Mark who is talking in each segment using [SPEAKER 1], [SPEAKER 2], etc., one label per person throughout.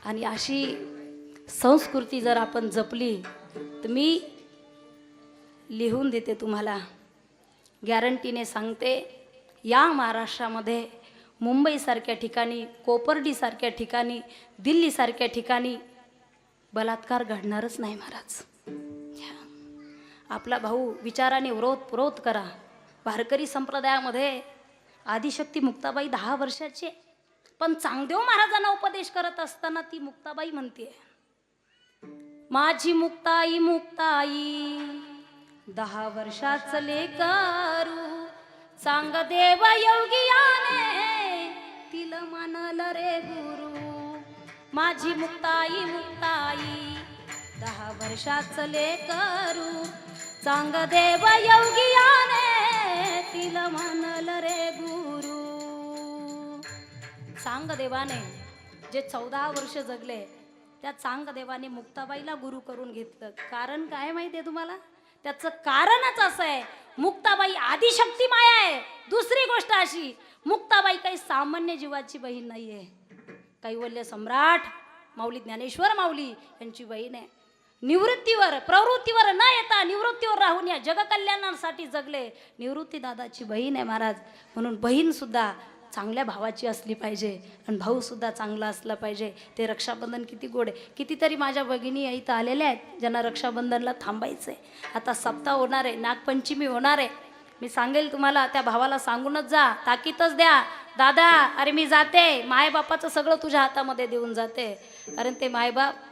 [SPEAKER 1] आणि अशी संस्कृती जर आपण जपली तर मी लिहून देते तुम्हाला, गॅरंटीने सांगते, या महाराष्ट्रामध्ये मुंबईसारख्या ठिकाणी, कोपर्डीसारख्या ठिकाणी, दिल्लीसारख्या ठिकाणी बलात्कार घडणारच नाही महाराज. आपला भाऊ विचाराने विरोध करा. वारकरी संप्रदायामध्ये आदिशक्ती मुक्ताबाई 10 वर्षाची, पण चांगदेव महाराजांना उपदेश करत असताना ती मुक्ताबाई म्हणते, माझी मुक्ताई मुक्ताई 10 वर्षाचं लेकरू, चांगदेव योगियाने तिला मानल रे गुरु. माझी मुक्ताई मुक्ताई 10 वर्षाचं लेकरू, चांगदेव योगियाने तिला मानल रे गुरु. चांगदेवाने जे 14 वर्ष जगले त्या चांगदेवाने मुक्ताबाईला गुरु करून घेतलं. कारण काय माहिती आहे तुम्हाला? त्याचं कारणच असं आहे, मुक्ताबाई आदिशक्ती माया आहे. दुसरी गोष्ट अशी, मुक्ताबाई काही सामान्य जीवाची बहीण नाही आहे. कैवल्य सम्राट माऊली ज्ञानेश्वर माऊली यांची बहीण आहे. निवृत्तीवर प्रवृत्तीवर न येता निवृत्तीवर राहून या जगकल्याणासाठी जगले निवृत्ती दादाची बहीण आहे महाराज. म्हणून बहीण सुद्धा चांगल्या भावाची असली पाहिजे आणि भाऊ सुद्धा चांगला असला पाहिजे. ते रक्षाबंधन किती गोड आहे. कितीतरी माझ्या भगिनी इथं आलेल्या आहेत ज्यांना रक्षाबंधनला थांबायचं आहे. आता सप्ताह होणार आहे, नागपंचमी होणार आहे. मी सांगेल तुम्हाला, त्या भावाला सांगूनच जा, ताकीतच द्या, दादा अरे मी जाते, मायबापाचं सगळं तुझ्या हातामध्ये देऊन जाते. कारण ते मायबाप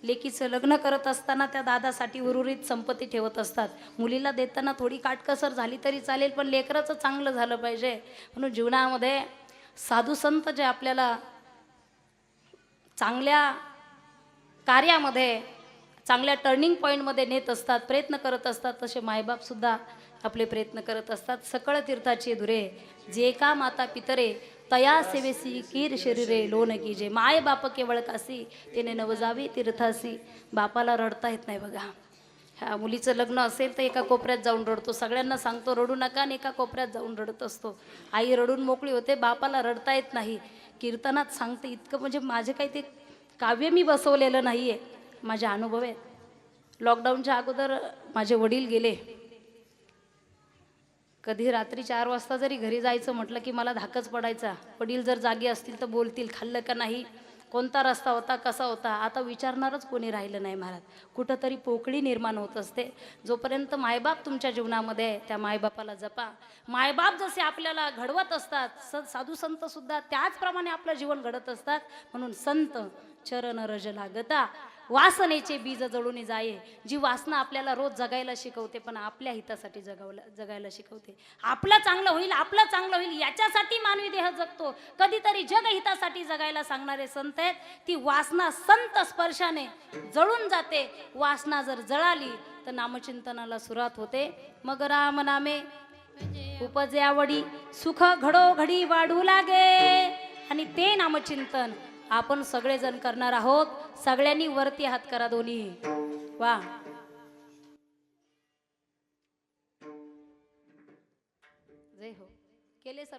[SPEAKER 1] लेकीचं लग्न करत असताना त्या दादासाठी उर्वरित संपत्ती ठेवत असतात. मुलीला देताना थोडी काटकसर झाली तरी चालेल, पण लेकराचं चांगलं झालं पाहिजे. म्हणून जीवनामध्ये साधू संत जे आपल्याला चांगल्या कार्यामध्ये, चांगल्या टर्निंग पॉईंटमध्ये नेत असतात, प्रयत्न करत असतात, तसे मायबापसुद्धा आपले प्रयत्न करत असतात. सकळ तीर्थाची धुरे जे का माता पितरे, तया सेवेसी कीर शरीरे लोन कीजे. माय बाप केवळ कासी तिने नवजावी तीर्थासी. बापाला रडता येत नाही बघा. ह्या मुलीचं लग्न असेल तर एका कोपऱ्यात जाऊन रडतो, सगळ्यांना सांगतो रडू नका, आणि एका कोपऱ्यात जाऊन रडत असतो. आई रडून मोकळी होते, बापाला रडता येत नाही. कीर्तनात सांगते इतकं, म्हणजे माझे काही ते काव्य मी बसवलेलं नाही आहे, माझे अनुभव आहेत. लॉकडाऊनच्या अगोदर माझे वडील गेले. कधी रात्री 4 वाजता जरी घरी जायचं म्हटलं की मला धाकच पडायचा. वडील जर जागी असतील तर बोलतील, खाल्लं का नाही, कोणता रस्ता होता, कसा होता. आता विचारणारच कोणी राहिलं नाही महाराज. कुठंतरी पोकळी निर्माण होत असते. जोपर्यंत मायबाप तुमच्या जीवनामध्ये आहे त्या मायबापाला जपा. मायबाप जसे आपल्याला घडवत असतात, साधू संत सुद्धा त्याचप्रमाणे आपलं जीवन घडत असतात. म्हणून संत चरण रज लागता, वासनेचे बीज जळून जाये. जी वासना आपल्याला रोज जगायला शिकवते, पण आपल्या हितासाठी जगायला शिकवते. आपलं चांगलं होईल, आपलं चांगलं होईल याच्यासाठी मानवी देह जगतो. कधीतरी जग हितासाठी जगायला सांगणारे संत आहेत. ती वासना संत स्पर्शाने जळून जाते. वासना जर जळाली तर नामचिंतनाला सुरुवात होते. मग राम नामे उपजे आवडी, सुख घडोघडी वाढू लागे. आणि ते नामचिंतन आपण सगळेजण करणार आहोत. सगळ्यांनी वरती हात करा दोन्ही. वा, जय हो. केले सर्व.